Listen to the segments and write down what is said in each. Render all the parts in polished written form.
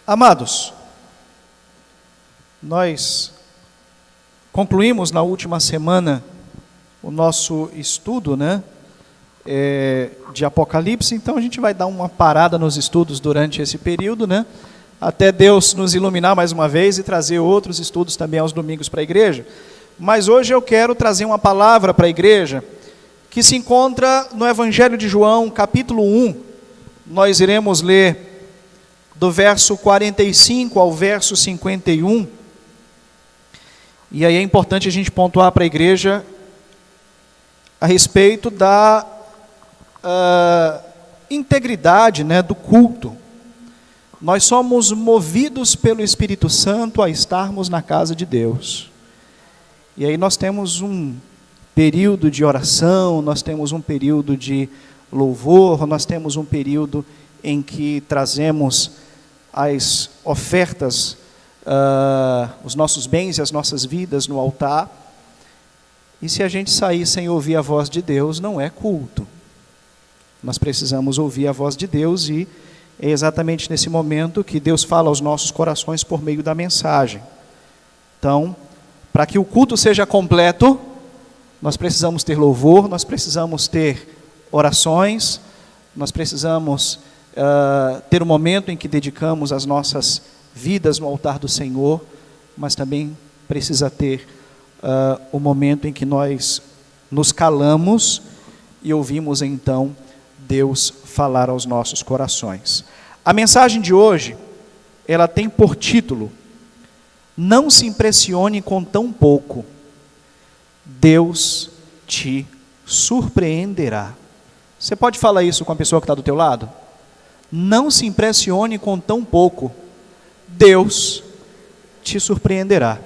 Amados, nós concluímos na última semana o nosso estudo, de Apocalipse, então a gente vai dar uma parada nos estudos durante esse período, até Deus nos iluminar mais uma vez e trazer outros estudos também aos domingos para a igreja. Mas hoje eu quero trazer uma palavra para a igreja que se encontra no Evangelho de João, capítulo 1. Nós iremos ler do verso 45 ao verso 51. E aí é importante a gente pontuar para a igreja a respeito da integridade, do culto. Nós somos movidos pelo Espírito Santo a estarmos na casa de Deus. E aí nós temos um período de oração, nós temos um período de louvor, nós temos um período em que trazemos as ofertas, os nossos bens e as nossas vidas no altar. E se a gente sair sem ouvir a voz de Deus, não é culto. Nós precisamos ouvir a voz de Deus e é exatamente nesse momento que Deus fala aos nossos corações por meio da mensagem. Então, para que o culto seja completo, nós precisamos ter louvor, nós precisamos ter orações, nós precisamos ter um momento em que dedicamos as nossas vidas no altar do Senhor, mas também precisa ter o momento em que nós nos calamos e ouvimos então Deus falar aos nossos corações. A mensagem de hoje, ela tem por título: não se impressione com tão pouco, Deus te surpreenderá. Você pode falar isso com a pessoa que está do teu lado? Não se impressione com tão pouco, Deus te surpreenderá.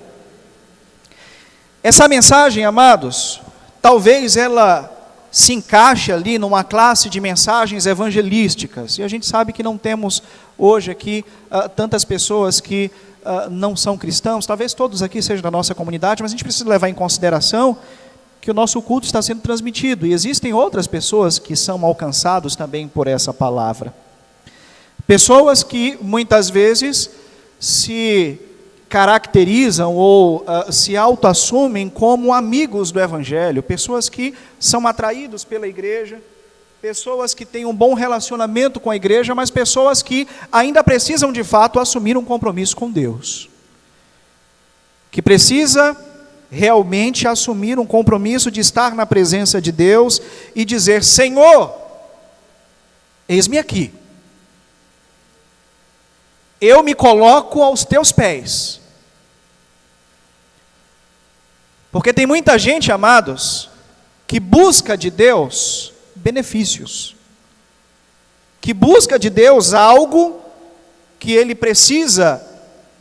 Essa mensagem, amados, talvez ela se encaixe ali numa classe de mensagens evangelísticas, e a gente sabe que não temos hoje aqui tantas pessoas que não são cristãos, talvez todos aqui sejam da nossa comunidade, mas a gente precisa levar em consideração que o nosso culto está sendo transmitido, e existem outras pessoas que são alcançados também por essa palavra. Pessoas que muitas vezes se caracterizam ou se autoassumem como amigos do Evangelho, pessoas que são atraídos pela igreja, pessoas que têm um bom relacionamento com a igreja, mas pessoas que ainda precisam de fato assumir um compromisso com Deus, que precisa realmente assumir um compromisso de estar na presença de Deus e dizer: Senhor, eis-me aqui, eu me coloco aos teus pés. Porque tem muita gente, amados, que busca de Deus benefícios, que busca de Deus algo que ele precisa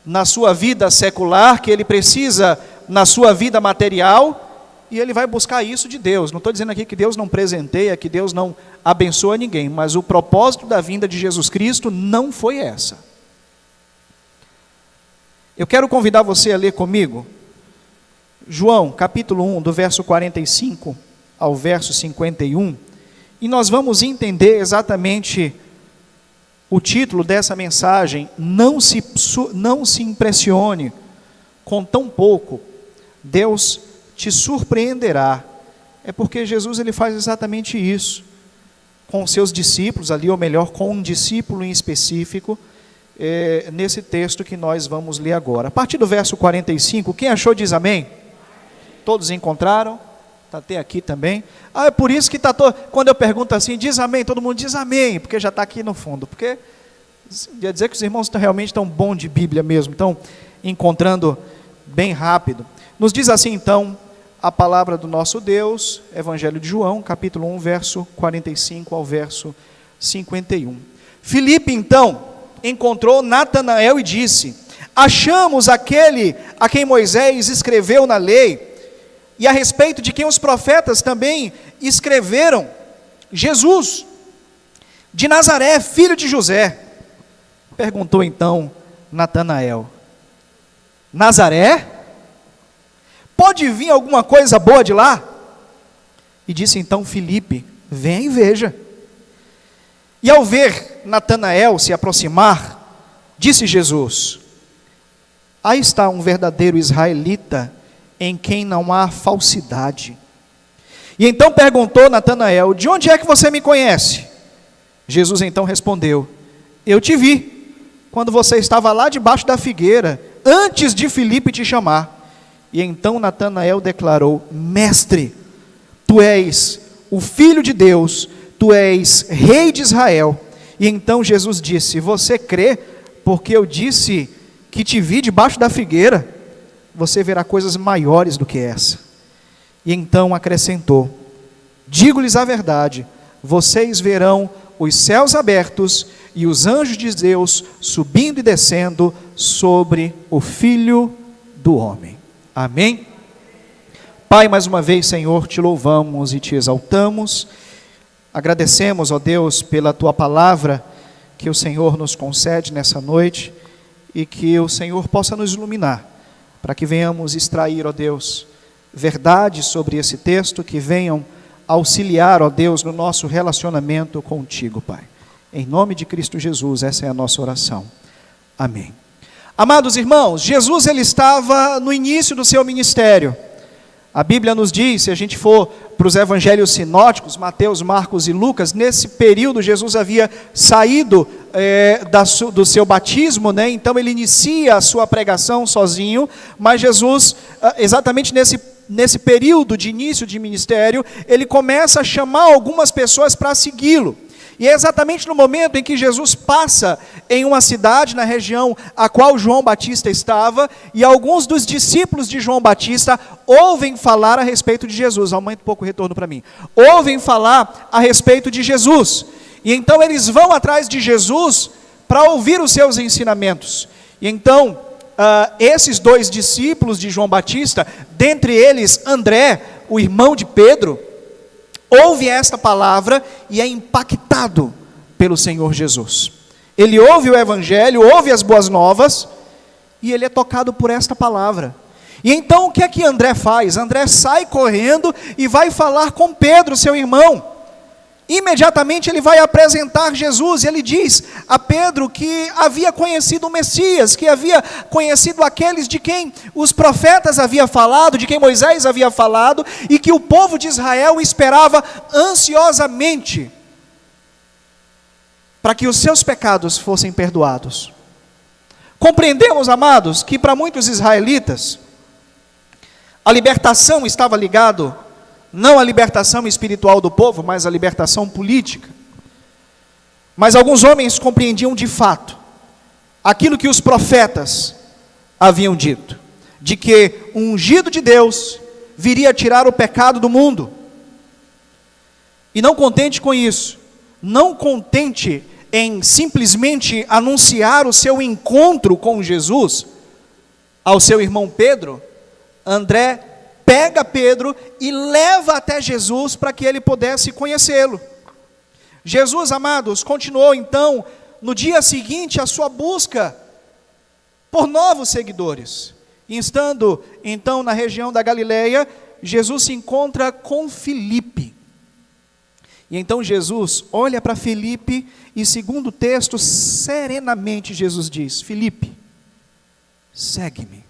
na sua vida secular, que ele precisa na sua vida material, e ele vai buscar isso de Deus. Não estou dizendo aqui que Deus não presenteia, que Deus não abençoa ninguém, mas o propósito da vinda de Jesus Cristo não foi essa. Eu quero convidar você a ler comigo João, capítulo 1, do verso 45 ao verso 51, e nós vamos entender exatamente o título dessa mensagem: não se impressione com tão pouco, Deus te surpreenderá. É porque Jesus ele faz exatamente isso com os seus discípulos ali, ou melhor, com um discípulo em específico, nesse texto que nós vamos ler agora. A partir do verso 45, quem achou diz amém? Todos encontraram? Está até aqui também. É por isso que quando eu pergunto assim, diz amém, todo mundo diz amém, porque já está aqui no fundo, porque quer dizer que os irmãos realmente estão bons de Bíblia mesmo, estão encontrando bem rápido. Nos diz assim então a palavra do nosso Deus, Evangelho de João, capítulo 1, verso 45 ao verso 51. Filipe então encontrou Natanael e disse: achamos aquele a quem Moisés escreveu na lei, e a respeito de quem os profetas também escreveram, Jesus, de Nazaré, filho de José. Perguntou então Natanael: Nazaré? Pode vir alguma coisa boa de lá? E disse então Filipe: venha e veja. E ao ver Natanael se aproximar, Disse Jesus: aí está um verdadeiro israelita, em quem não há falsidade. E então perguntou Natanael: de onde é que você me conhece? Jesus então respondeu: eu te vi, quando você estava lá debaixo da figueira, antes de Filipe te chamar. E então Natanael declarou: mestre, tu és o Filho de Deus, tu és Rei de Israel. E então Jesus disse: você crê, porque eu disse que te vi debaixo da figueira? Você verá coisas maiores do que essa. E então acrescentou: digo-lhes a verdade, vocês verão os céus abertos e os anjos de Deus subindo e descendo sobre o Filho do Homem. Amém? Pai, mais uma vez, Senhor, te louvamos e te exaltamos. Agradecemos, ó Deus, pela tua palavra que o Senhor nos concede nessa noite e que o Senhor possa nos iluminar, para que venhamos extrair, ó Deus, verdades sobre esse texto, que venham auxiliar, ó Deus, no nosso relacionamento contigo, Pai. Em nome de Cristo Jesus, essa é a nossa oração. Amém. Amados irmãos, Jesus ele estava no início do seu ministério. A Bíblia nos diz, se a gente for para os evangelhos sinóticos, Mateus, Marcos e Lucas, nesse período Jesus havia saído do seu batismo, né? Então ele inicia a sua pregação sozinho, mas Jesus, exatamente nesse período de início de ministério, ele começa a chamar algumas pessoas para segui-lo. E é exatamente no momento em que Jesus passa em uma cidade na região a qual João Batista estava, e alguns dos discípulos de João Batista ouvem falar a respeito de Jesus. Aumenta um pouco o retorno para mim. Ouvem falar a respeito de Jesus. E então eles vão atrás de Jesus para ouvir os seus ensinamentos. E então, esses dois discípulos de João Batista, dentre eles André, o irmão de Pedro, ouve esta palavra e é impactado pelo Senhor Jesus. Ele ouve o evangelho, ouve as boas novas, e ele é tocado por esta palavra. E então o que é que André faz? André sai correndo e vai falar com Pedro, seu irmão. Imediatamente ele vai apresentar Jesus, e ele diz a Pedro que havia conhecido o Messias, que havia conhecido aqueles de quem os profetas haviam falado, de quem Moisés havia falado, e que o povo de Israel esperava ansiosamente para que os seus pecados fossem perdoados. Compreendemos, amados, que para muitos israelitas a libertação estava ligada não a libertação espiritual do povo, mas a libertação política. Mas alguns homens compreendiam de fato aquilo que os profetas haviam dito, de que o ungido de Deus viria tirar o pecado do mundo. E não contente com isso, não contente em simplesmente anunciar o seu encontro com Jesus ao seu irmão Pedro, André pega Pedro e leva até Jesus para que ele pudesse conhecê-lo. Jesus, amados, continuou então, no dia seguinte, a sua busca por novos seguidores. E estando então na região da Galileia, Jesus se encontra com Filipe. E então Jesus olha para Filipe e, segundo o texto, serenamente Jesus diz: Filipe, segue-me.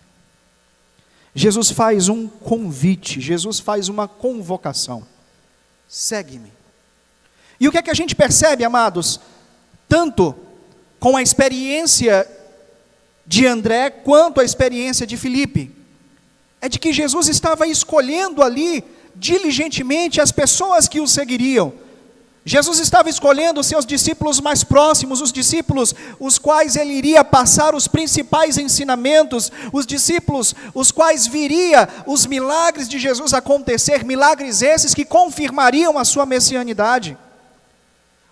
Jesus faz um convite, Jesus faz uma convocação. Segue-me. E o que é que a gente percebe, amados? Tanto com a experiência de André, quanto a experiência de Filipe, é de que Jesus estava escolhendo ali, diligentemente, as pessoas que o seguiriam. Jesus estava escolhendo os seus discípulos mais próximos, os discípulos os quais ele iria passar os principais ensinamentos, os discípulos os quais viria os milagres de Jesus acontecer, milagres esses que confirmariam a sua messianidade.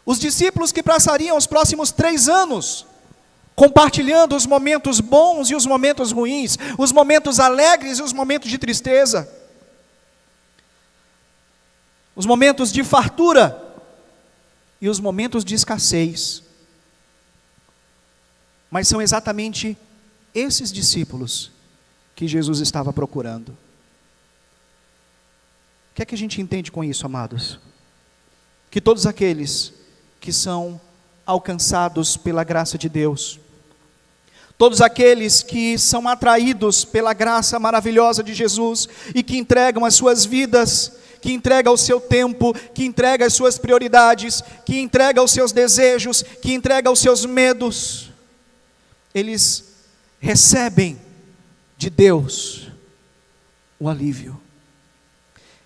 Os discípulos que passariam os próximos 3 anos, compartilhando os momentos bons e os momentos ruins, os momentos alegres e os momentos de tristeza, os momentos de fartura e os momentos de escassez. Mas são exatamente esses discípulos que Jesus estava procurando. O que é que a gente entende com isso, amados? Que todos aqueles que são alcançados pela graça de Deus, Todos aqueles que são atraídos pela graça maravilhosa de Jesus e que entregam as suas vidas, que entregam o seu tempo, que entregam as suas prioridades, que entregam os seus desejos, que entregam os seus medos, eles recebem de Deus o alívio.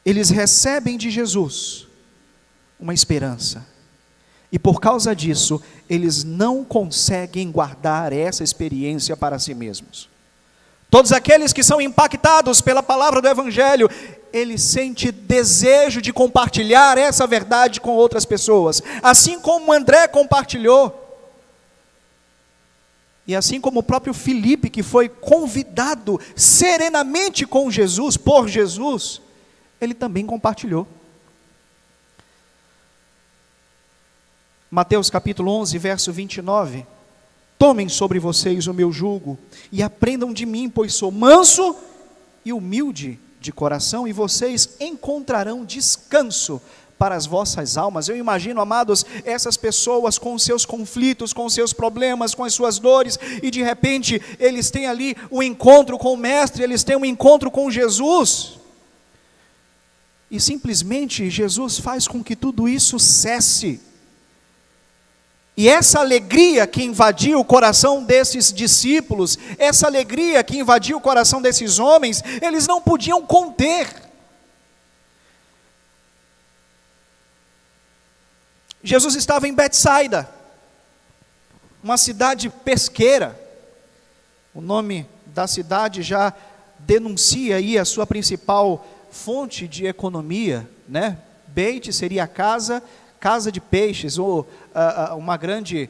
Eles recebem de Jesus uma esperança. E por causa disso, eles não conseguem guardar essa experiência para si mesmos. Todos aqueles que são impactados pela palavra do Evangelho, eles sentem desejo de compartilhar essa verdade com outras pessoas. Assim como André compartilhou. E assim como o próprio Filipe, que foi convidado serenamente com Jesus, por Jesus, ele também compartilhou. Mateus capítulo 11, verso 29. Tomem sobre vocês o meu jugo e aprendam de mim, pois sou manso e humilde de coração, e vocês encontrarão descanso para as vossas almas. Eu imagino, amados, essas pessoas com os seus conflitos, com os seus problemas, com as suas dores, e de repente eles têm ali um encontro com o Mestre, eles têm um encontro com Jesus, e simplesmente Jesus faz com que tudo isso cesse. E essa alegria que invadiu o coração desses discípulos, essa alegria que invadiu o coração desses homens, eles não podiam conter. Jesus estava em Betsaida, uma cidade pesqueira. O nome da cidade já denuncia aí a sua principal fonte de economia, né? Beit seria a casa de peixes, ou uma grande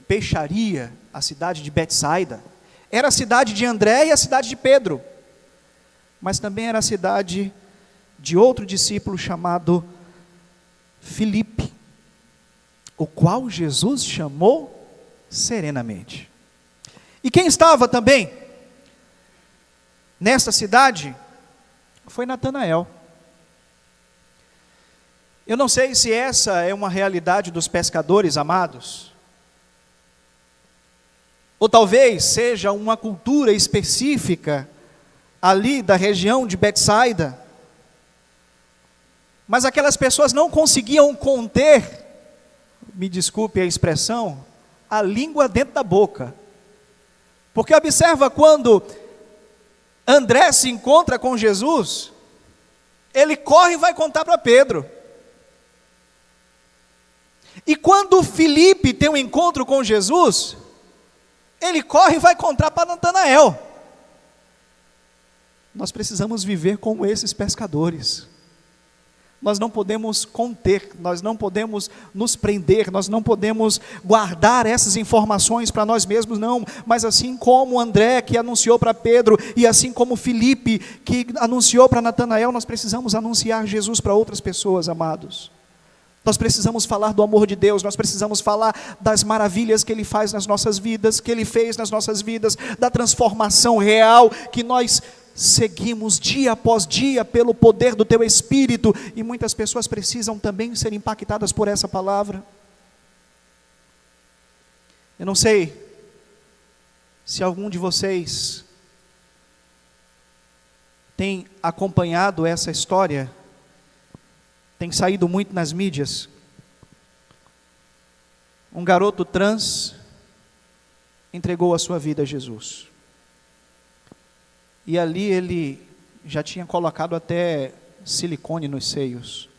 peixaria, a cidade de Betsaida. Era a cidade de André e a cidade de Pedro, mas também era a cidade de outro discípulo chamado Filipe, o qual Jesus chamou serenamente. E quem estava também nesta cidade foi Natanael. Eu não sei se essa é uma realidade dos pescadores, amados, ou talvez seja uma cultura específica ali da região de Betsaida, mas aquelas pessoas não conseguiam conter, me desculpe a expressão, a língua dentro da boca. Porque observa, quando André se encontra com Jesus, ele corre e vai contar para Pedro. E quando Filipe tem um encontro com Jesus, ele corre e vai contar para Natanael. Nós precisamos viver como esses pescadores. Nós não podemos conter, nós não podemos nos prender, nós não podemos guardar essas informações para nós mesmos, não. Mas assim como André, que anunciou para Pedro, e assim como Filipe, que anunciou para Natanael, nós precisamos anunciar Jesus para outras pessoas, amados. Nós precisamos falar do amor de Deus, nós precisamos falar das maravilhas que Ele faz nas nossas vidas, que Ele fez nas nossas vidas, da transformação real que nós seguimos dia após dia pelo poder do Teu Espírito, e muitas pessoas precisam também ser impactadas por essa palavra. Eu não sei se algum de vocês tem acompanhado essa história, tem saído muito nas mídias. Um garoto trans entregou a sua vida a Jesus. E ali ele já tinha colocado até silicone nos seios.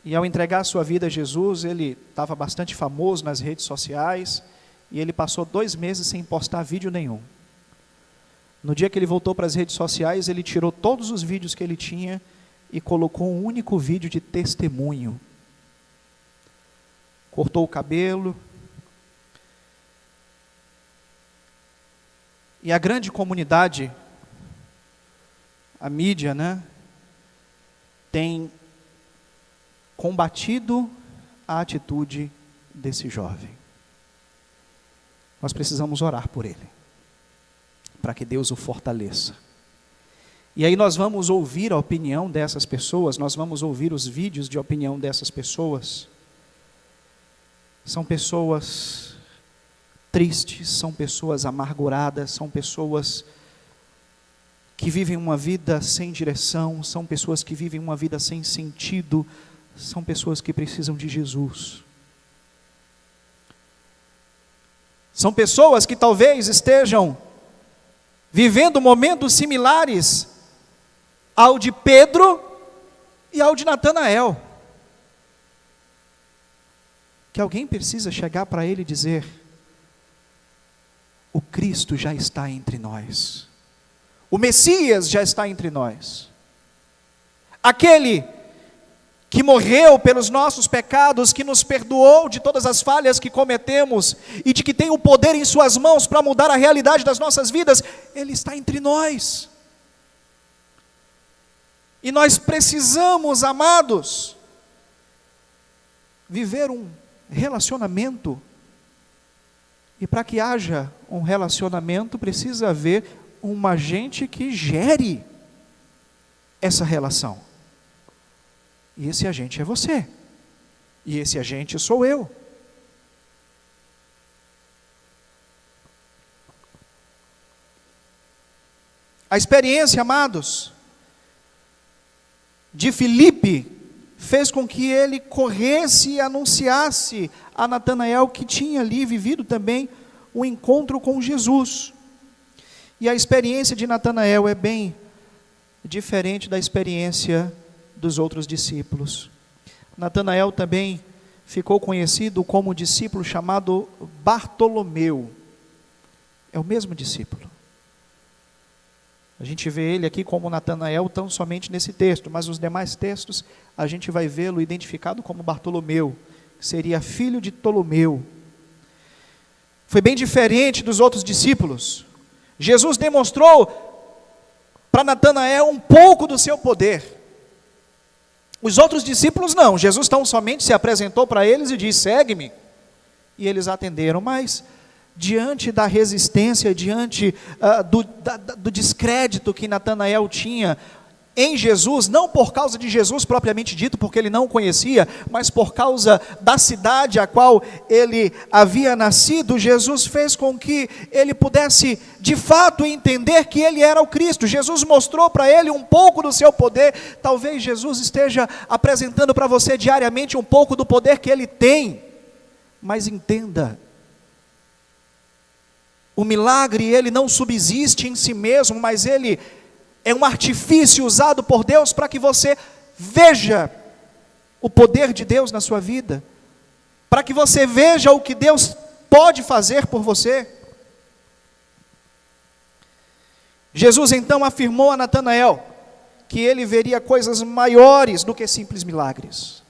E ao entregar a sua vida a Jesus, ele estava bastante famoso nas redes sociais, e ele passou 2 meses sem postar vídeo nenhum. No dia que ele voltou para as redes sociais, ele tirou todos os vídeos que ele tinha e colocou um único vídeo de testemunho. Cortou o cabelo. E a grande comunidade, a mídia, né, tem combatido a atitude desse jovem. Nós precisamos orar por ele, para que Deus o fortaleça. E aí nós vamos ouvir a opinião dessas pessoas, nós vamos ouvir os vídeos de opinião dessas pessoas. São pessoas tristes, são pessoas amarguradas, são pessoas que vivem uma vida sem direção, são pessoas que vivem uma vida sem sentido, são pessoas que precisam de Jesus. São pessoas que talvez estejam vivendo momentos similares ao de Pedro e ao de Natanael. Que alguém precisa chegar para ele e dizer: o Cristo já está entre nós. O Messias já está entre nós. Aquele que morreu pelos nossos pecados, que nos perdoou de todas as falhas que cometemos e de que tem o poder em suas mãos para mudar a realidade das nossas vidas, Ele está entre nós. E nós precisamos, amados, viver um relacionamento. E para que haja um relacionamento, precisa haver um agente que gere essa relação. E esse agente é você. E esse agente sou eu. A experiência, amados, de Filipe fez com que ele corresse e anunciasse a Natanael que tinha ali vivido também um encontro com Jesus. E a experiência de Natanael é bem diferente da experiência dos outros discípulos. Natanael também ficou conhecido como um discípulo chamado Bartolomeu. É o mesmo discípulo. A gente vê ele aqui como Natanael tão somente nesse texto, mas nos demais textos a gente vai vê-lo identificado como Bartolomeu, que seria filho de Ptolomeu. Foi bem diferente dos outros discípulos. Jesus demonstrou para Natanael um pouco do seu poder. Os outros discípulos não, Jesus tão somente se apresentou para eles e disse: segue-me. E eles atenderam, mas diante da resistência, diante do descrédito que Natanael tinha em Jesus, não por causa de Jesus propriamente dito, porque ele não o conhecia, mas por causa da cidade a qual ele havia nascido, Jesus fez com que ele pudesse de fato entender que ele era o Cristo. Jesus mostrou para ele um pouco do seu poder. Talvez Jesus esteja apresentando para você diariamente um pouco do poder que ele tem, mas entenda, o milagre ele não subsiste em si mesmo, mas ele é um artifício usado por Deus para que você veja o poder de Deus na sua vida, para que você veja o que Deus pode fazer por você. Jesus então afirmou a Natanael que ele veria coisas maiores do que simples milagres.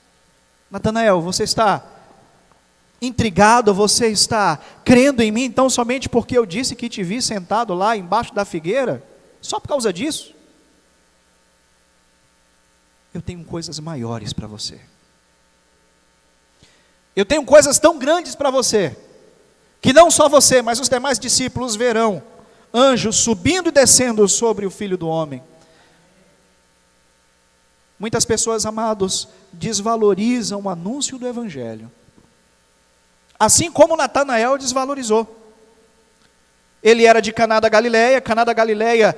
Natanael, você está intrigado, você está crendo em mim então somente porque eu disse que te vi sentado lá embaixo da figueira? Só por causa disso? Eu tenho coisas maiores para você. Eu tenho coisas tão grandes para você, que não só você, mas os demais discípulos verão anjos subindo e descendo sobre o Filho do Homem. Muitas pessoas, amados, desvalorizam o anúncio do Evangelho, assim como Natanael desvalorizou. Ele era de Caná da Galileia. Caná da Galileia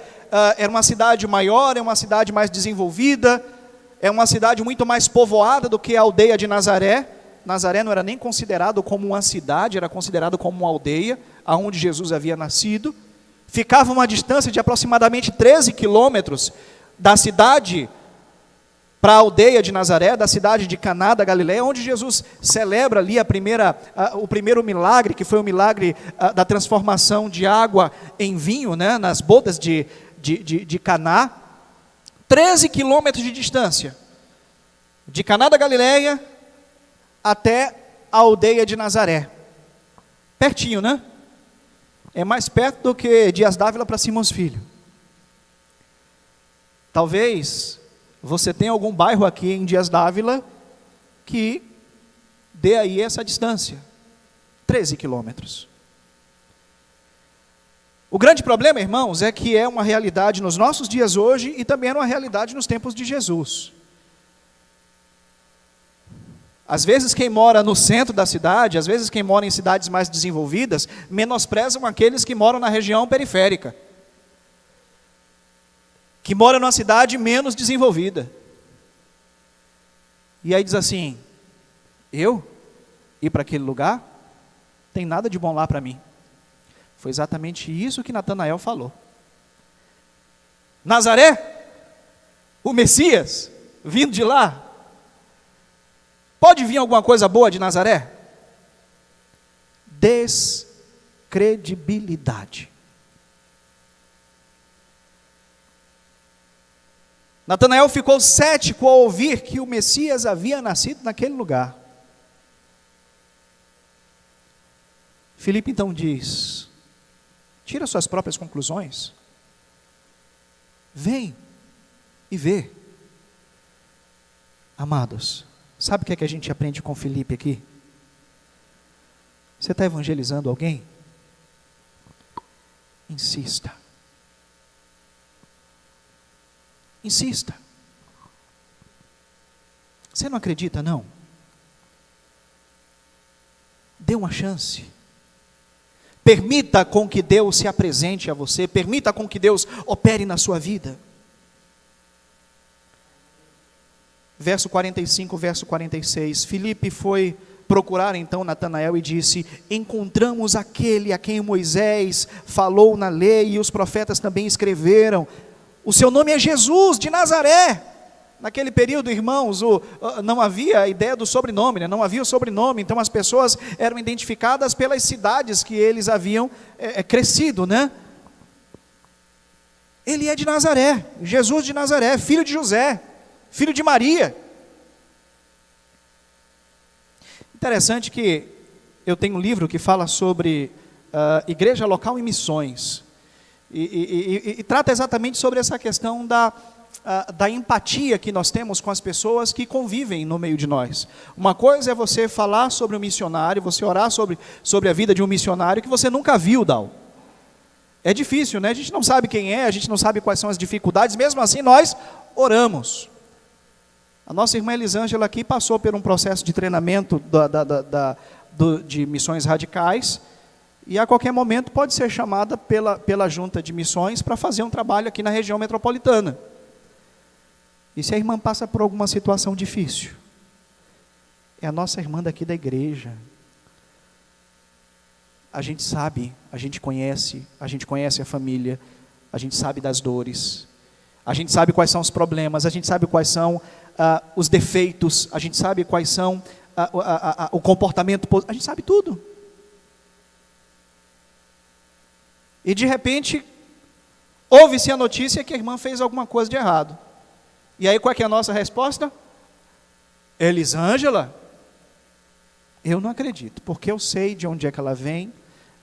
era uma cidade maior, é uma cidade mais desenvolvida, é uma cidade muito mais povoada do que a aldeia de Nazaré. Nazaré não era nem considerado como uma cidade, era considerado como uma aldeia, aonde Jesus havia nascido. Ficava uma distância de aproximadamente 13 quilômetros da cidade para a aldeia de Nazaré, da cidade de Caná da Galileia, onde Jesus celebra ali o primeiro milagre, que foi o milagre da transformação de água em vinho, né, nas bodas de Caná. 13 quilômetros de distância, de Caná da Galileia até a aldeia de Nazaré. Pertinho, né? É mais perto do que Dias Dávila para Simões Filho. Talvez você tenha algum bairro aqui em Dias Dávila que dê aí essa distância, 13 quilômetros. O grande problema, irmãos, é que é uma realidade nos nossos dias hoje e também era uma realidade nos tempos de Jesus. Às vezes quem mora no centro da cidade, às vezes quem mora em cidades mais desenvolvidas, menosprezam aqueles que moram na região periférica, que moram numa cidade menos desenvolvida. E aí diz assim, eu ir para aquele lugar, tem nada de bom lá para mim. Foi exatamente isso que Natanael falou. Nazaré, o Messias, vindo de lá, pode vir alguma coisa boa de Nazaré? Descredibilidade. Natanael ficou cético ao ouvir que o Messias havia nascido naquele lugar. Filipe então diz, tira suas próprias conclusões, vem e vê. Amados, sabe o que é que a gente aprende com Filipe aqui? Você está evangelizando alguém? Insista. Insista. Você não acredita, não? Dê uma chance. Permita com que Deus se apresente a você. Permita com que Deus opere na sua vida. Verso 45, verso 46. Filipe foi procurar então Natanael e disse, encontramos aquele a quem Moisés falou na lei e os profetas também escreveram. O seu nome é Jesus de Nazaré. Naquele período, irmãos, não havia a ideia do sobrenome, né? Não havia o sobrenome, então as pessoas eram identificadas pelas cidades que eles haviam crescido, né? Ele é de Nazaré, Jesus de Nazaré, filho de José, filho de Maria. Interessante que eu tenho um livro que fala sobre igreja local e missões, e trata exatamente sobre essa questão da empatia que nós temos com as pessoas que convivem no meio de nós. Uma coisa é você falar sobre um missionário, você orar sobre a vida de um missionário que você nunca viu, Dal. É difícil, né? A gente não sabe quem é, a gente não sabe quais são as dificuldades, mesmo assim nós oramos. A nossa irmã Elisângela aqui passou por um processo de treinamento de missões radicais, e a qualquer momento pode ser chamada pela junta de missões para fazer um trabalho aqui na região metropolitana. E se a irmã passa por alguma situação difícil, é a nossa irmã daqui da igreja. A gente sabe, a gente conhece a família, a gente sabe das dores, a gente sabe quais são os problemas, a gente sabe quais são os defeitos, a gente sabe quais são o comportamento, a gente sabe tudo. E de repente, ouve-se a notícia que a irmã fez alguma coisa de errado. E aí qual é que é a nossa resposta? Elisângela? Eu não acredito, porque eu sei de onde é que ela vem,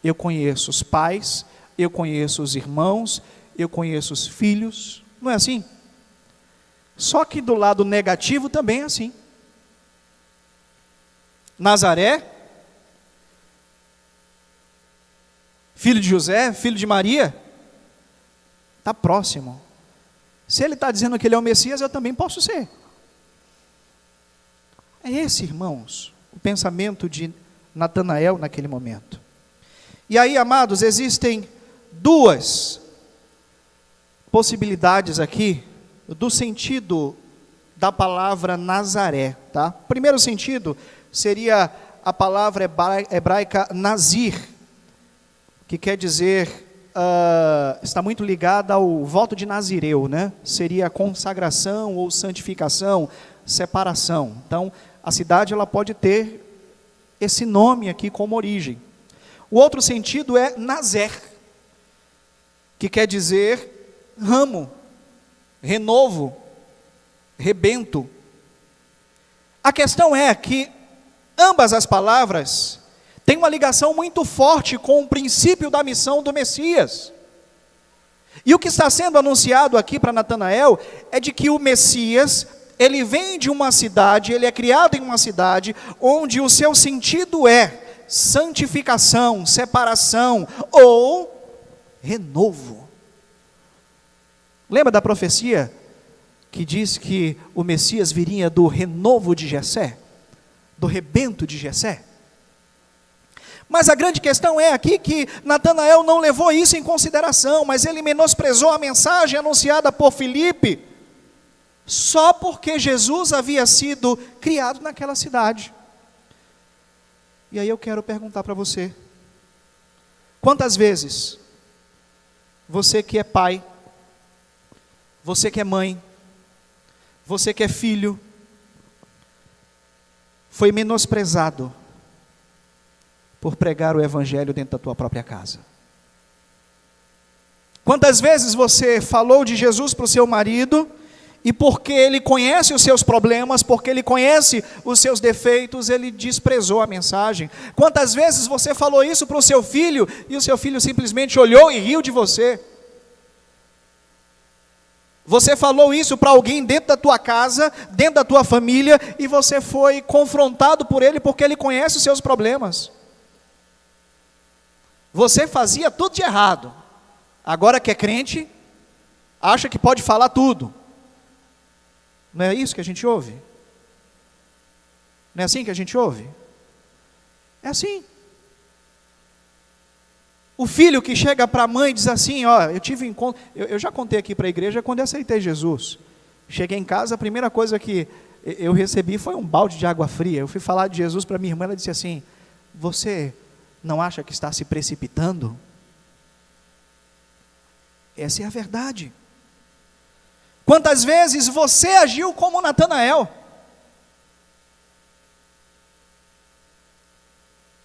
eu conheço os pais, eu conheço os irmãos, eu conheço os filhos, não é assim? Só que do lado negativo também é assim. Nazaré, filho de José, filho de Maria, está próximo. Se ele está dizendo que ele é o Messias, eu também posso ser. É esse, irmãos, o pensamento de Natanael naquele momento. E aí, amados, existem duas possibilidades aqui do sentido da palavra Nazaré, tá? O primeiro sentido seria a palavra hebraica Nazir, que quer dizer, está muito ligada ao voto de Nazireu, né? Seria consagração ou santificação, separação. Então, a cidade ela pode ter esse nome aqui como origem. O outro sentido é Nazer, que quer dizer ramo, renovo, rebento. A questão é que ambas as palavras têm uma ligação muito forte com o princípio da missão do Messias. E o que está sendo anunciado aqui para Natanael é de que o Messias, ele vem de uma cidade, ele é criado em uma cidade onde o seu sentido é santificação, separação ou renovo. Lembra da profecia que diz que o Messias viria do renovo de Jessé? do rebento de Jessé. Mas a grande questão é aqui que Natanael não levou isso em consideração, mas ele menosprezou a mensagem anunciada por Filipe, só porque Jesus havia sido criado naquela cidade. E aí eu quero perguntar para você, quantas vezes você que é pai, você que é mãe, você que é filho, foi menosprezado por pregar o evangelho dentro da tua própria casa? Quantas vezes você falou de Jesus para o seu marido, e porque ele conhece os seus problemas, porque ele conhece os seus defeitos, ele desprezou a mensagem? Quantas vezes você falou isso para o seu filho, e o seu filho simplesmente olhou e riu de você? Você falou isso para alguém dentro da tua casa, dentro da tua família, e você foi confrontado por ele porque ele conhece os seus problemas. Você fazia tudo de errado, agora que é crente, acha que pode falar tudo. Não é isso que a gente ouve? Não é assim que a gente ouve? É assim. O filho que chega para a mãe e diz assim, ó, eu tive um encontro, eu já contei aqui para a igreja quando eu aceitei Jesus. Cheguei em casa, a primeira coisa que eu recebi foi um balde de água fria. Eu fui falar de Jesus para minha irmã, ela disse assim, você não acha que está se precipitando? Essa é a verdade. Quantas vezes você agiu como Natanael?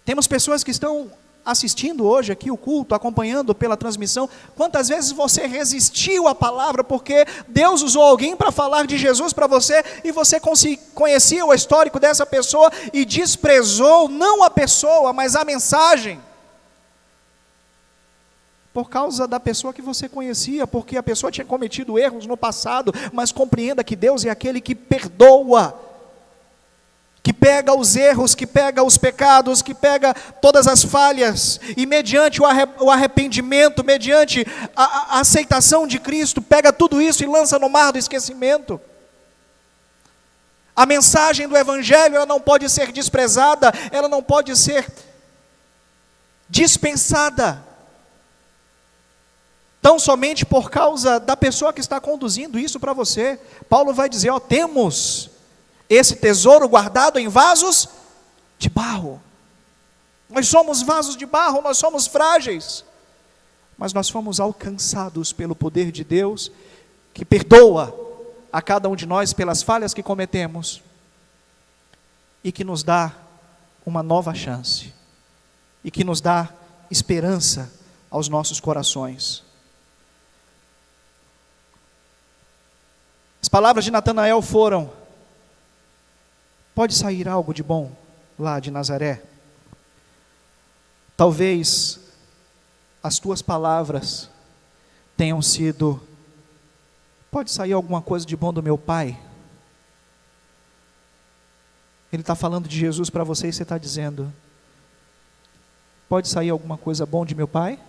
Temos pessoas que estão assistindo hoje aqui o culto, acompanhando pela transmissão. Quantas vezes você resistiu à palavra porque Deus usou alguém para falar de Jesus para você e você conhecia o histórico dessa pessoa e desprezou não a pessoa, mas a mensagem? Por causa da pessoa que você conhecia, porque a pessoa tinha cometido erros no passado, mas compreenda que Deus é aquele que perdoa, que pega os erros, que pega os pecados, que pega todas as falhas, e mediante o arrependimento, mediante a aceitação de Cristo, pega tudo isso e lança no mar do esquecimento. A mensagem do Evangelho, ela não pode ser desprezada, ela não pode ser dispensada, tão somente por causa da pessoa que está conduzindo isso para você. Paulo vai dizer, ó, temos esse tesouro guardado em vasos de barro. Nós somos vasos de barro, nós somos frágeis, mas nós fomos alcançados pelo poder de Deus, que perdoa a cada um de nós pelas falhas que cometemos, e que nos dá uma nova chance, e que nos dá esperança aos nossos corações. As palavras de Natanael foram, pode sair algo de bom lá de Nazaré? Talvez as tuas palavras tenham sido, pode sair alguma coisa de bom do meu pai? Ele está falando de Jesus para você e você está dizendo, pode sair alguma coisa bom de meu pai?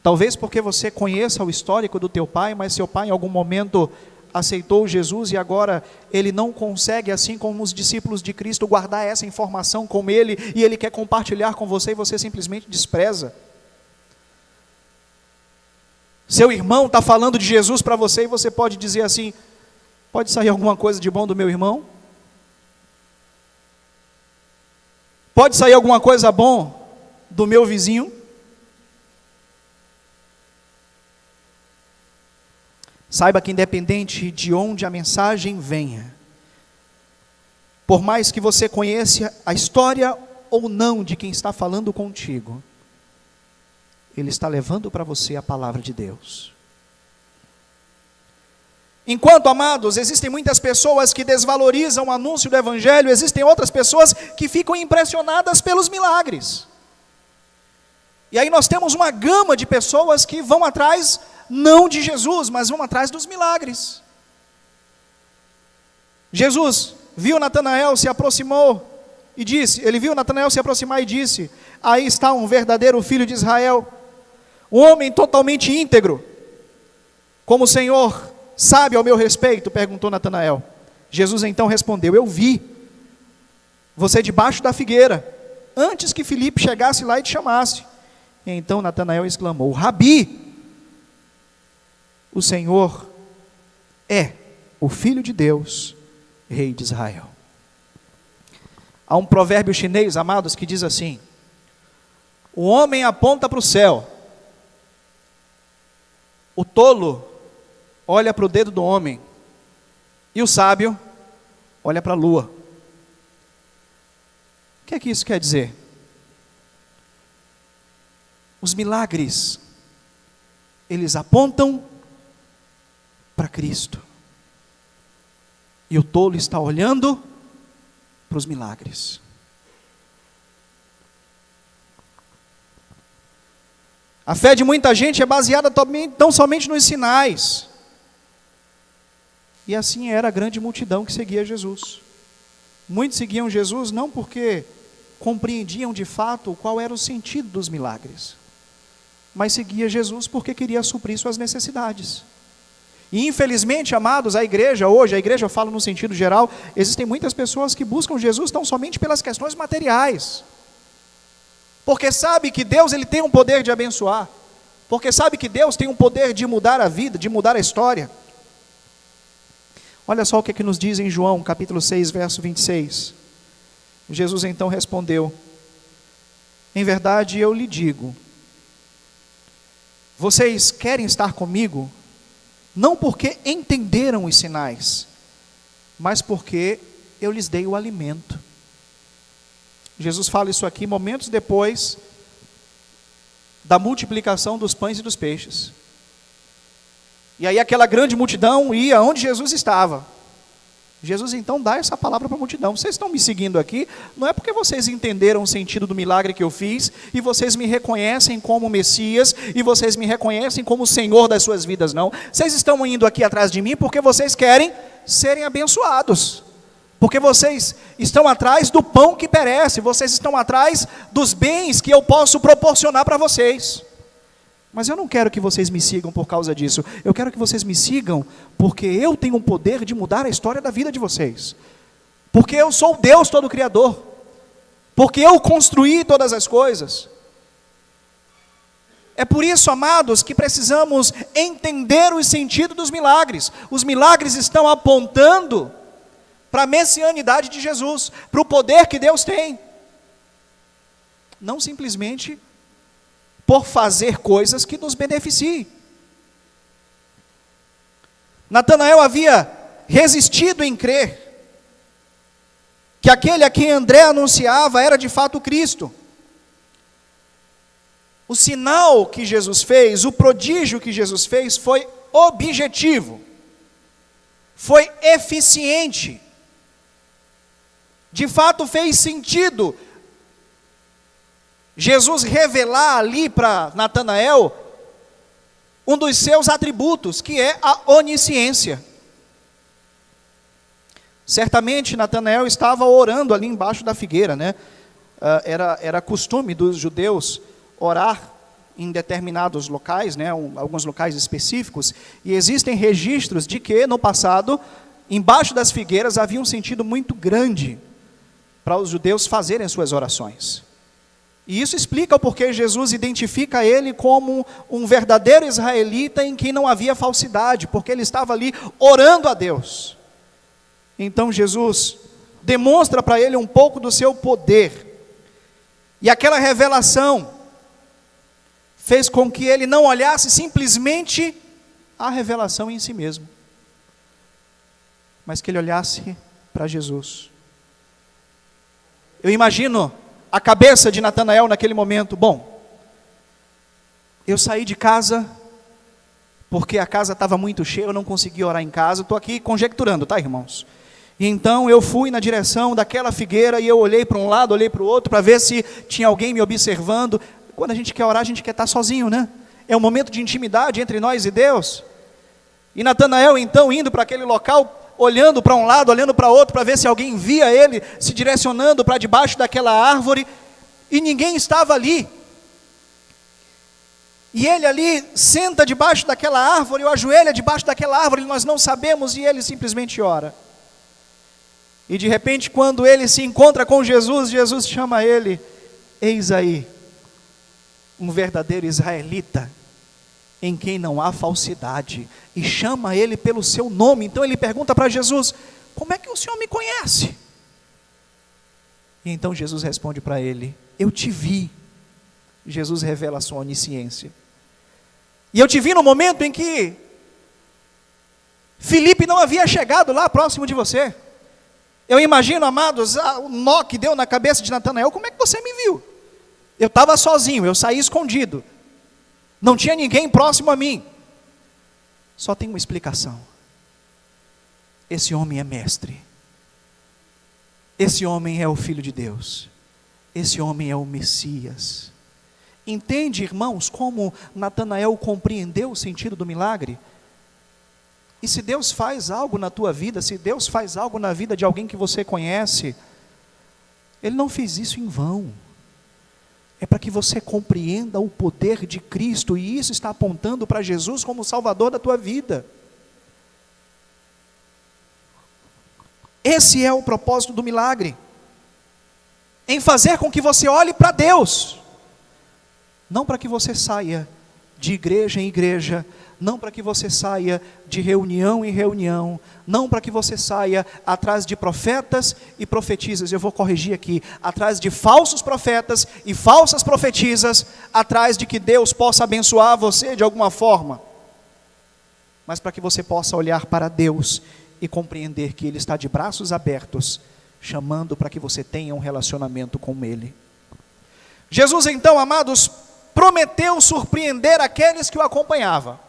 Talvez porque você conheça o histórico do teu pai, mas seu pai em algum momento aceitou Jesus e agora ele não consegue, assim como os discípulos de Cristo, guardar essa informação com ele, e ele quer compartilhar com você e você simplesmente despreza. Seu irmão está falando de Jesus para você e você pode dizer assim, pode sair alguma coisa de bom do meu irmão? Pode sair alguma coisa bom do meu vizinho? Saiba que independente de onde a mensagem venha, por mais que você conheça a história ou não de quem está falando contigo, ele está levando para você a palavra de Deus. Enquanto, amados, existem muitas pessoas que desvalorizam o anúncio do Evangelho, existem outras pessoas que ficam impressionadas pelos milagres. E aí nós temos uma gama de pessoas que vão atrás, não de Jesus, mas vão atrás dos milagres. Jesus viu Natanael, se aproximou e disse, ele viu Natanael se aproximar e disse, aí está um verdadeiro filho de Israel, um homem totalmente íntegro. Como o Senhor sabe ao meu respeito? Perguntou Natanael. Jesus então respondeu, eu vi você debaixo da figueira, antes que Filipe chegasse lá e te chamasse. E então Natanael exclamou: Rabi, o Senhor é o Filho de Deus, Rei de Israel. Há um provérbio chinês, amados, que diz assim: o homem aponta para o céu, o tolo olha para o dedo do homem, e o sábio olha para a lua. O que é que isso quer dizer? Os milagres, eles apontam para Cristo. E o tolo está olhando para os milagres. A fé de muita gente é baseada tão somente nos sinais. E assim era a grande multidão que seguia Jesus. Muitos seguiam Jesus não porque compreendiam de fato qual era o sentido dos milagres, mas seguia Jesus porque queria suprir suas necessidades. E infelizmente, amados, a igreja eu falo no sentido geral, existem muitas pessoas que buscam Jesus tão somente pelas questões materiais, porque sabe que Deus ele tem um poder de abençoar, porque sabe que Deus tem um poder de mudar a vida, de mudar a história. Olha só o que é que nos diz em João, capítulo 6, verso 26. Jesus então respondeu: em verdade eu lhe digo, vocês querem estar comigo, não porque entenderam os sinais, mas porque eu lhes dei o alimento. Jesus fala isso aqui momentos depois da multiplicação dos pães e dos peixes. E aí aquela grande multidão ia onde Jesus estava. Jesus então dá essa palavra para a multidão: vocês estão me seguindo aqui, não é porque vocês entenderam o sentido do milagre que eu fiz, e vocês me reconhecem como Messias, e vocês me reconhecem como o Senhor das suas vidas, não. Vocês estão indo aqui atrás de mim porque vocês querem serem abençoados, porque vocês estão atrás do pão que perece, vocês estão atrás dos bens que eu posso proporcionar para vocês. Mas eu não quero que vocês me sigam por causa disso. Eu quero que vocês me sigam porque eu tenho o poder de mudar a história da vida de vocês. Porque eu sou o Deus Todo-Criador. Porque eu construí todas as coisas. É por isso, amados, que precisamos entender o sentido dos milagres. Os milagres estão apontando para a messianidade de Jesus, para o poder que Deus tem. Não simplesmente por fazer coisas que nos beneficiem. Natanael havia resistido em crer que aquele a quem André anunciava era de fato Cristo. O sinal que Jesus fez, o prodígio que Jesus fez foi objetivo, foi eficiente, de fato fez sentido Jesus revelar ali para Natanael um dos seus atributos, que é a onisciência. Certamente Natanael estava orando ali embaixo da figueira, né? Era costume dos judeus orar em determinados locais, né? Alguns locais específicos, e existem registros de que no passado, embaixo das figueiras havia um sentido muito grande para os judeus fazerem suas orações. E isso explica o porquê Jesus identifica ele como um verdadeiro israelita em quem não havia falsidade, porque ele estava ali orando a Deus. Então Jesus demonstra para ele um pouco do seu poder. E aquela revelação fez com que ele não olhasse simplesmente a revelação em si mesmo, mas que ele olhasse para Jesus. Eu imagino a cabeça de Natanael naquele momento: bom, eu saí de casa porque a casa estava muito cheia, eu não conseguia orar em casa, estou aqui conjecturando, tá, irmãos? E então eu fui na direção daquela figueira e eu olhei para um lado, olhei para o outro, para ver se tinha alguém me observando. Quando a gente quer orar, a gente quer estar sozinho, né? É um momento de intimidade entre nós e Deus. E Natanael então indo para aquele local, olhando para um lado, olhando para outro, para ver se alguém via ele se direcionando para debaixo daquela árvore, e ninguém estava ali. E ele ali senta debaixo daquela árvore, ou ajoelha debaixo daquela árvore, nós não sabemos, e ele simplesmente ora. E de repente, quando ele se encontra com Jesus, Jesus chama ele: eis aí, um verdadeiro israelita, em quem não há falsidade, e chama ele pelo seu nome. Então ele pergunta para Jesus: como é que o Senhor me conhece? E então Jesus responde para ele: eu te vi. Jesus revela a sua onisciência. E eu te vi no momento em que Filipe não havia chegado lá próximo de você. Eu imagino, amados, o nó que deu na cabeça de Natanael: como é que você me viu? Eu estava sozinho, eu saí escondido, não tinha ninguém próximo a mim. Só tem uma explicação: esse homem é mestre, esse homem é o Filho de Deus, esse homem é o Messias. Entende, irmãos, como Natanael compreendeu o sentido do milagre? E se Deus faz algo na tua vida, se Deus faz algo na vida de alguém que você conhece, Ele não fez isso em vão. É para que você compreenda o poder de Cristo, e isso está apontando para Jesus como o Salvador da tua vida. Esse é o propósito do milagre, em fazer com que você olhe para Deus, não para que você saia de igreja em igreja, não para que você saia de reunião em reunião, não para que você saia atrás de profetas e profetisas. Eu vou corrigir aqui: atrás de falsos profetas e falsas profetisas, atrás de que Deus possa abençoar você de alguma forma, mas para que você possa olhar para Deus e compreender que Ele está de braços abertos, chamando para que você tenha um relacionamento com Ele. Jesus então, amados, prometeu surpreender aqueles que o acompanhavam.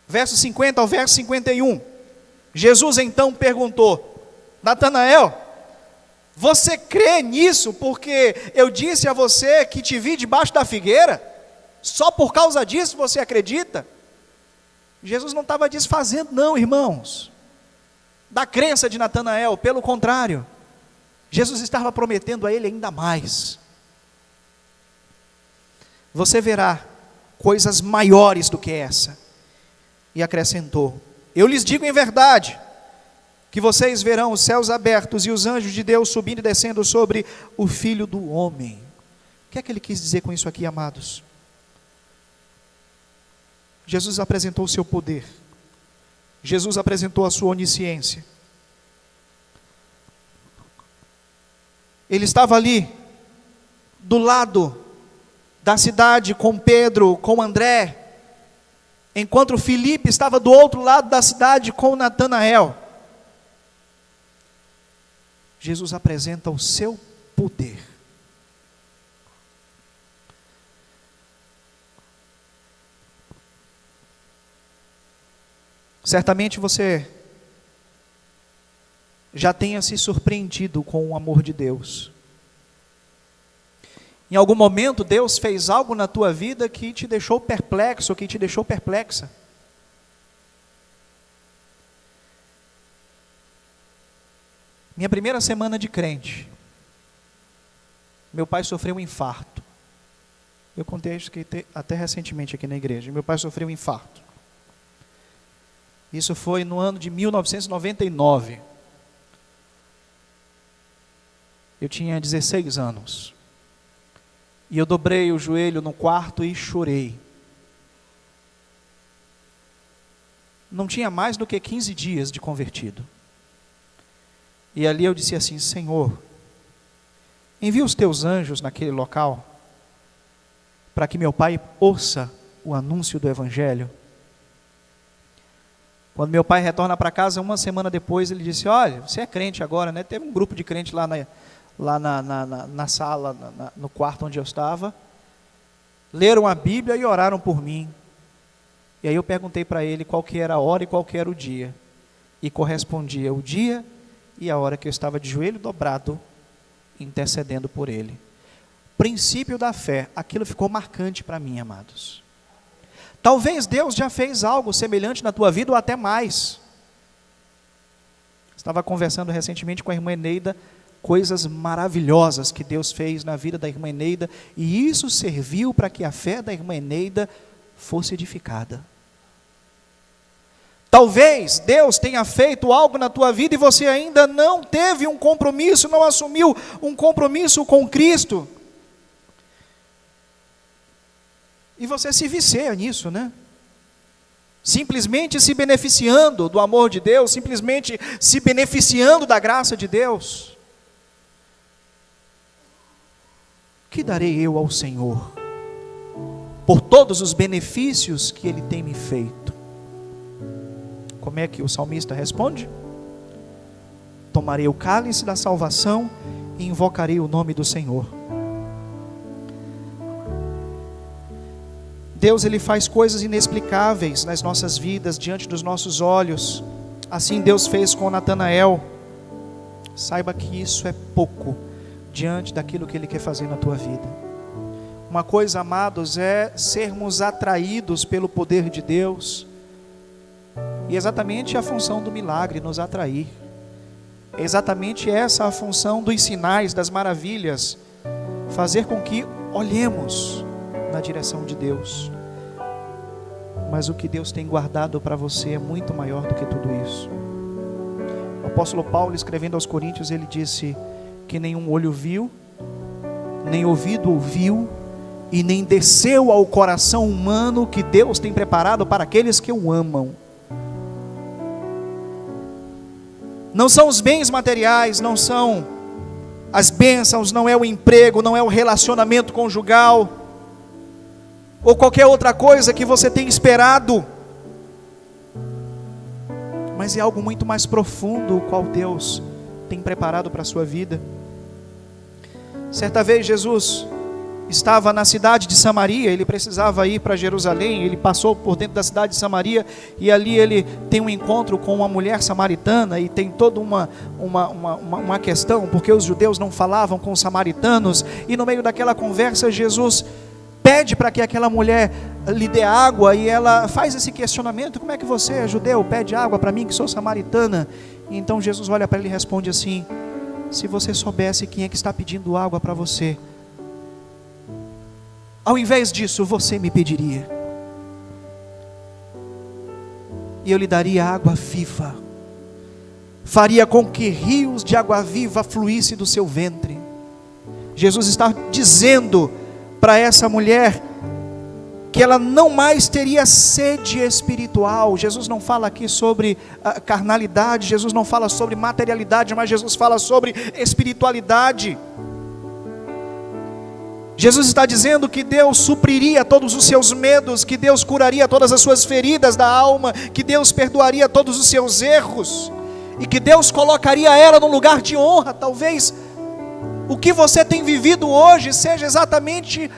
Verso 50 ao verso 51, Jesus então perguntou: Natanael, você crê nisso porque eu disse a você que te vi debaixo da figueira? Só por causa disso você acredita? Jesus não estava desfazendo não, irmãos, da crença de Natanael. Pelo contrário, Jesus estava prometendo a ele ainda mais. Você verá coisas maiores do que essa. E acrescentou: eu lhes digo em verdade, que vocês verão os céus abertos e os anjos de Deus subindo e descendo sobre o Filho do Homem. O que é que ele quis dizer com isso aqui, amados? Jesus apresentou o seu poder, Jesus apresentou a sua onisciência. Ele estava ali, do lado da cidade, com Pedro, com André, enquanto Filipe estava do outro lado da cidade com Natanael. Jesus apresenta o seu poder. Certamente você já tenha se surpreendido com o amor de Deus. Em algum momento Deus fez algo na tua vida que te deixou perplexo, que te deixou perplexa. Minha primeira semana de crente, meu pai sofreu um infarto. Eu contei isso até recentemente aqui na igreja. Meu pai sofreu um infarto. Isso foi no ano de 1999. Eu tinha 16 anos. E eu dobrei o joelho no quarto e chorei. Não tinha mais do que 15 dias de convertido. E ali eu disse assim: Senhor, envia os teus anjos naquele local, para que meu pai ouça o anúncio do Evangelho. Quando meu pai retorna para casa, uma semana depois, ele disse: olha, você é crente agora, né? Teve um grupo de crente lá na sala, no quarto onde eu estava, leram a Bíblia e oraram por mim. E aí eu perguntei para ele qual que era a hora e qual que era o dia, e correspondia o dia e a hora que eu estava de joelho dobrado, intercedendo por ele. Princípio da fé, aquilo ficou marcante para mim, amados. Talvez Deus já fez algo semelhante na tua vida ou até mais. Estava conversando recentemente com a irmã Eneida, coisas maravilhosas que Deus fez na vida da irmã Eneida, e isso serviu para que a fé da irmã Eneida fosse edificada. Talvez Deus tenha feito algo na tua vida e você ainda não teve um compromisso, não assumiu um compromisso com Cristo. E você se vicia nisso, né? Simplesmente se beneficiando do amor de Deus, simplesmente se beneficiando da graça de Deus. Que darei eu ao Senhor por todos os benefícios que Ele tem me feito? Como é que o salmista responde? Tomarei o cálice da salvação e invocarei o nome do Senhor. Deus, Ele faz coisas inexplicáveis nas nossas vidas, diante dos nossos olhos. Assim Deus fez com Natanael. Saiba que isso é pouco diante daquilo que Ele quer fazer na tua vida. Uma coisa, amados, é sermos atraídos pelo poder de Deus. E exatamente a função do milagre, nos atrair. É exatamente essa a função dos sinais, das maravilhas. Fazer com que olhemos na direção de Deus. Mas o que Deus tem guardado para você é muito maior do que tudo isso. O apóstolo Paulo, escrevendo aos Coríntios, ele disse que nenhum olho viu, nem ouvido ouviu, e nem desceu ao coração humano que Deus tem preparado para aqueles que o amam. Não são os bens materiais, não são as bênçãos, não é o emprego, não é o relacionamento conjugal, ou qualquer outra coisa que você tem esperado, mas é algo muito mais profundo, o qual Deus tem preparado para a sua vida. Certa vez Jesus estava na cidade de Samaria, ele precisava ir para Jerusalém, ele passou por dentro da cidade de Samaria, e ali ele tem um encontro com uma mulher samaritana, e tem toda uma questão, porque os judeus não falavam com os samaritanos, e no meio daquela conversa Jesus pede para que aquela mulher lhe dê água, e ela faz esse questionamento: como é que você é judeu, pede água para mim que sou samaritana? E então Jesus olha para ele e responde assim: se você soubesse quem é que está pedindo água para você, ao invés disso você me pediria, e eu lhe daria água viva, faria com que rios de água viva fluíssem do seu ventre. Jesus está dizendo para essa mulher que ela não mais teria sede espiritual. Jesus não fala aqui sobre carnalidade, Jesus não fala sobre materialidade, mas Jesus fala sobre espiritualidade. Jesus está dizendo que Deus supriria todos os seus medos, que Deus curaria todas as suas feridas da alma, que Deus perdoaria todos os seus erros, e que Deus colocaria ela num lugar de honra. Talvez o que você tem vivido hoje seja exatamente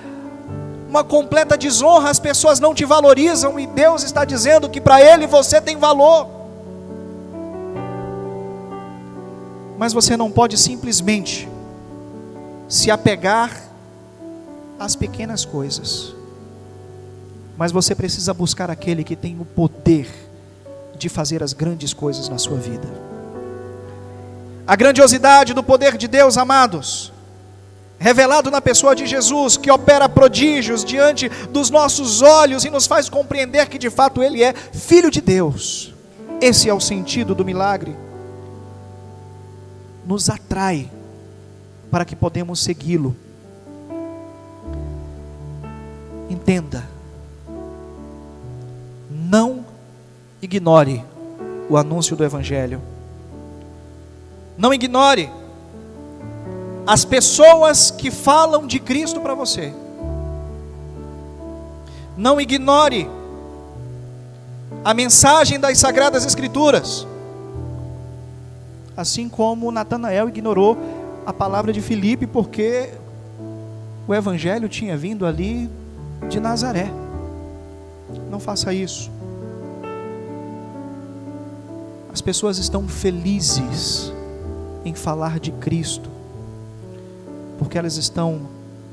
uma completa desonra, as pessoas não te valorizam, e Deus está dizendo que para Ele você tem valor. Mas você não pode simplesmente se apegar às pequenas coisas, mas você precisa buscar aquele que tem o poder de fazer as grandes coisas na sua vida. A grandiosidade do poder de Deus, amados, revelado na pessoa de Jesus, que opera prodígios diante dos nossos olhos e nos faz compreender que de fato Ele é Filho de Deus. Esse é o sentido do milagre. Nos atrai para que podemos segui-lo. Entenda, não ignore o anúncio do Evangelho. Não ignore as pessoas que falam de Cristo para você. Não ignore a mensagem das Sagradas Escrituras. Assim como Natanael ignorou a palavra de Filipe, porque o Evangelho tinha vindo ali de Nazaré. Não faça isso. As pessoas estão felizes em falar de Cristo, porque elas estão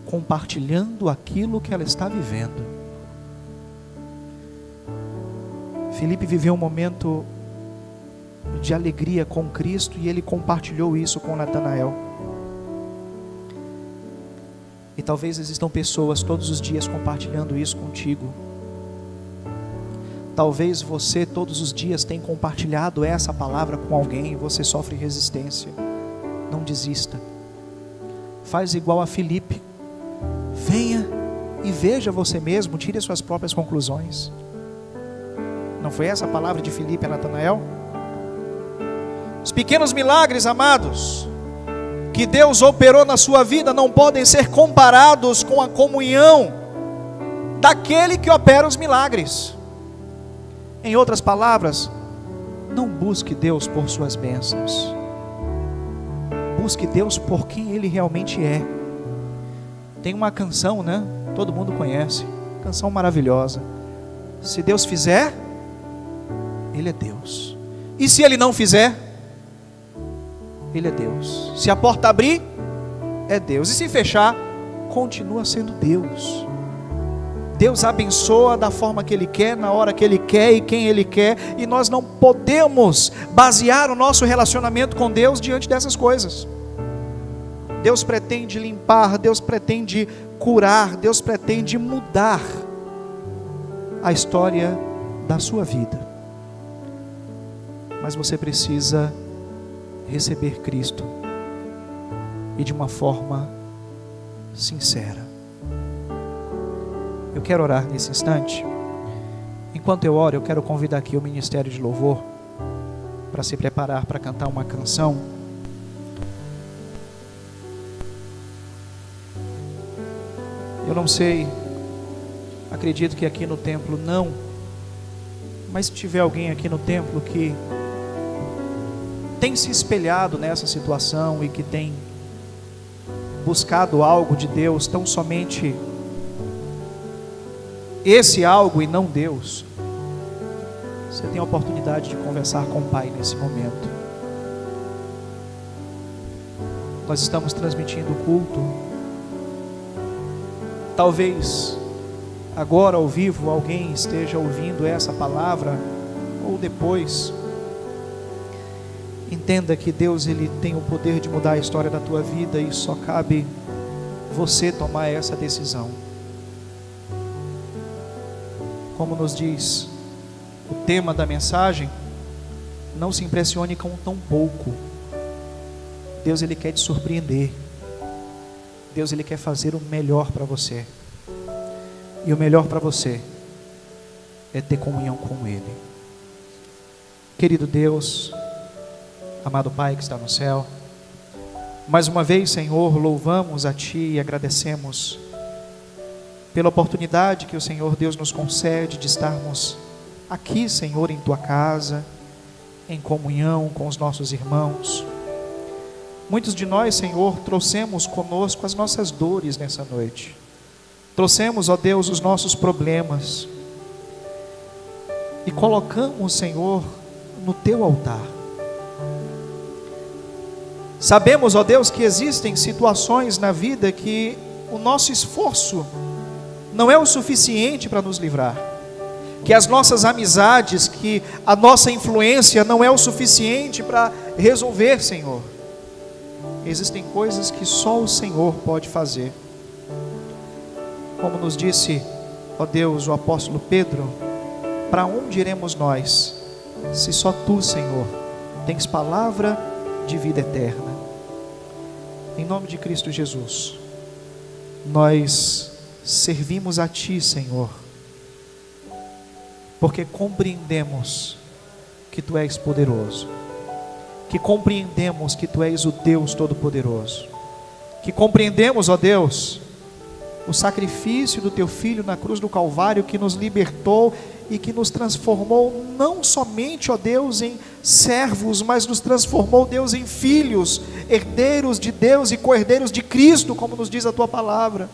compartilhando aquilo que ela está vivendo. Filipe viveu um momento de alegria com Cristo, e ele compartilhou isso com Natanael. E talvez existam pessoas todos os dias compartilhando isso contigo. Talvez você todos os dias tenha compartilhado essa palavra com alguém e você sofre resistência. Não desista. Faz igual a Filipe. Venha e veja você mesmo, tire as suas próprias conclusões. Não foi essa a palavra de Filipe a Natanael? Os pequenos milagres, amados, que Deus operou na sua vida não podem ser comparados com a comunhão daquele que opera os milagres. Em outras palavras, não busque Deus por suas bênçãos. Busque Deus por quem Ele realmente é. Tem uma canção, né? Todo mundo conhece. Canção maravilhosa. Se Deus fizer, Ele é Deus. E se Ele não fizer, Ele é Deus. Se a porta abrir, é Deus. E se fechar, continua sendo Deus. Deus abençoa da forma que Ele quer, na hora que Ele quer e quem Ele quer. E nós não podemos basear o nosso relacionamento com Deus diante dessas coisas. Deus pretende limpar, Deus pretende curar, Deus pretende mudar a história da sua vida. Mas você precisa receber Cristo e de uma forma sincera. Eu quero orar nesse instante. Enquanto eu oro, eu quero convidar aqui o Ministério de Louvor para se preparar para cantar uma canção. Eu não sei, acredito que aqui no templo não, mas se tiver alguém aqui no templo que tem se espelhado nessa situação e que tem buscado algo de Deus, tão somente esse algo e não Deus, você tem a oportunidade de conversar com o Pai nesse momento. Nós estamos transmitindo o culto. Talvez agora ao vivo alguém esteja ouvindo essa palavra, ou depois. Entenda que Deus, Ele tem o poder de mudar a história da tua vida e só cabe você tomar essa decisão. Como nos diz o tema da mensagem, não se impressione com tão pouco. Deus, Ele quer te surpreender. Deus, Ele quer fazer o melhor para você. E o melhor para você é ter comunhão com Ele. Querido Deus, amado Pai que está no céu, mais uma vez, Senhor, louvamos a Ti e agradecemos pela oportunidade que o Senhor Deus nos concede de estarmos aqui, Senhor, em Tua casa, em comunhão com os nossos irmãos. Muitos de nós, Senhor, trouxemos conosco as nossas dores nessa noite. Trouxemos, ó Deus, os nossos problemas e colocamos, Senhor, no Teu altar. Sabemos, ó Deus, que existem situações na vida que o nosso esforço não é o suficiente para nos livrar, que as nossas amizades, que a nossa influência não é o suficiente para resolver, Senhor. Existem coisas que só o Senhor pode fazer. Como nos disse, ó Deus, o apóstolo Pedro, para onde iremos nós, se só Tu, Senhor, tens palavra de vida eterna? Em nome de Cristo Jesus, nós servimos a Ti, Senhor, porque compreendemos que Tu és poderoso, que compreendemos que Tu és o Deus Todo-Poderoso, que compreendemos, ó Deus, o sacrifício do Teu Filho na cruz do Calvário, que nos libertou e que nos transformou não somente, ó Deus, em servos, mas nos transformou, Deus, em filhos, herdeiros de Deus e co-herdeiros de Cristo, como nos diz a Tua palavra.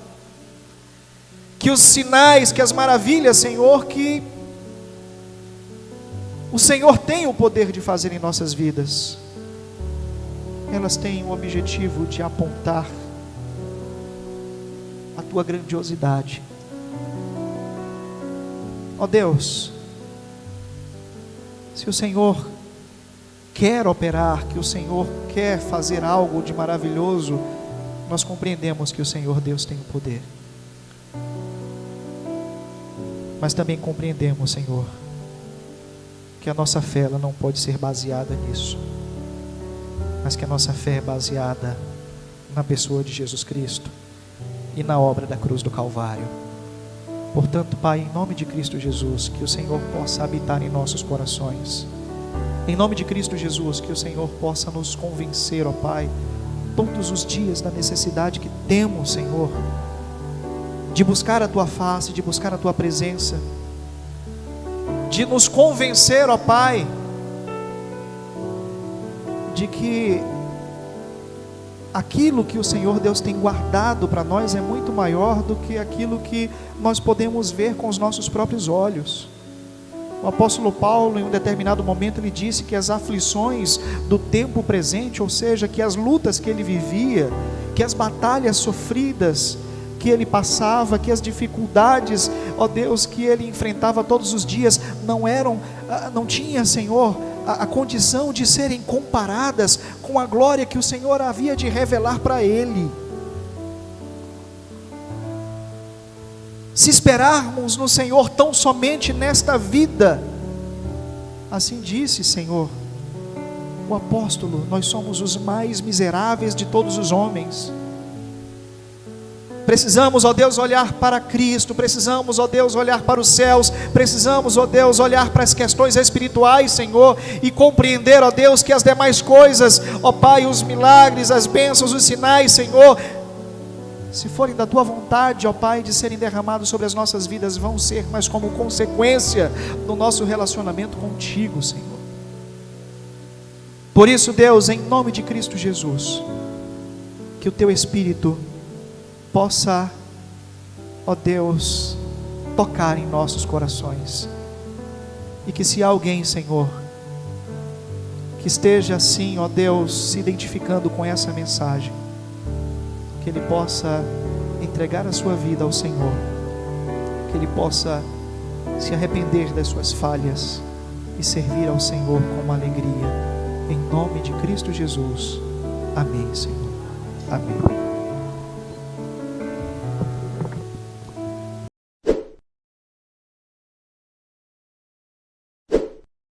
Que os sinais, que as maravilhas, Senhor, que o Senhor tem o poder de fazer em nossas vidas, elas têm o objetivo de apontar a Tua grandiosidade. Ó Deus, se o Senhor quer operar, que o Senhor quer fazer algo de maravilhoso, nós compreendemos que o Senhor Deus tem o poder. Mas também compreendemos, Senhor, que a nossa fé ela não pode ser baseada nisso, mas que a nossa fé é baseada na pessoa de Jesus Cristo e na obra da cruz do Calvário. Portanto, Pai, em nome de Cristo Jesus, que o Senhor possa habitar em nossos corações. Em nome de Cristo Jesus, que o Senhor possa nos convencer, ó Pai, todos os dias da necessidade que temos, Senhor, de buscar a Tua face, de buscar a Tua presença, de nos convencer, ó Pai, de que aquilo que o Senhor Deus tem guardado para nós é muito maior do que aquilo que nós podemos ver com os nossos próprios olhos. O apóstolo Paulo, em um determinado momento, ele disse que as aflições do tempo presente, ou seja, que as lutas que ele vivia, que as batalhas sofridas que ele passava, que as dificuldades, ó Deus, que ele enfrentava todos os dias, não tinha, Senhor, a condição de serem comparadas com a glória que o Senhor havia de revelar para ele. Se esperarmos no Senhor tão somente nesta vida, assim disse, Senhor, o apóstolo, nós somos os mais miseráveis de todos os homens. Precisamos, ó Deus, olhar para Cristo, precisamos, ó Deus, olhar para os céus, precisamos, ó Deus, olhar para as questões espirituais, Senhor, e compreender, ó Deus, que as demais coisas, ó Pai, os milagres, as bênçãos, os sinais, Senhor, se forem da Tua vontade, ó Pai, de serem derramados sobre as nossas vidas, vão ser, mas como consequência do nosso relacionamento contigo, Senhor. Por isso, Deus, em nome de Cristo Jesus, que o Teu Espírito possa, ó Deus, tocar em nossos corações, e que se há alguém, Senhor, que esteja assim, ó Deus, se identificando com essa mensagem, que ele possa entregar a sua vida ao Senhor, que ele possa se arrepender das suas falhas e servir ao Senhor com alegria, em nome de Cristo Jesus. Amém, Senhor. Amém.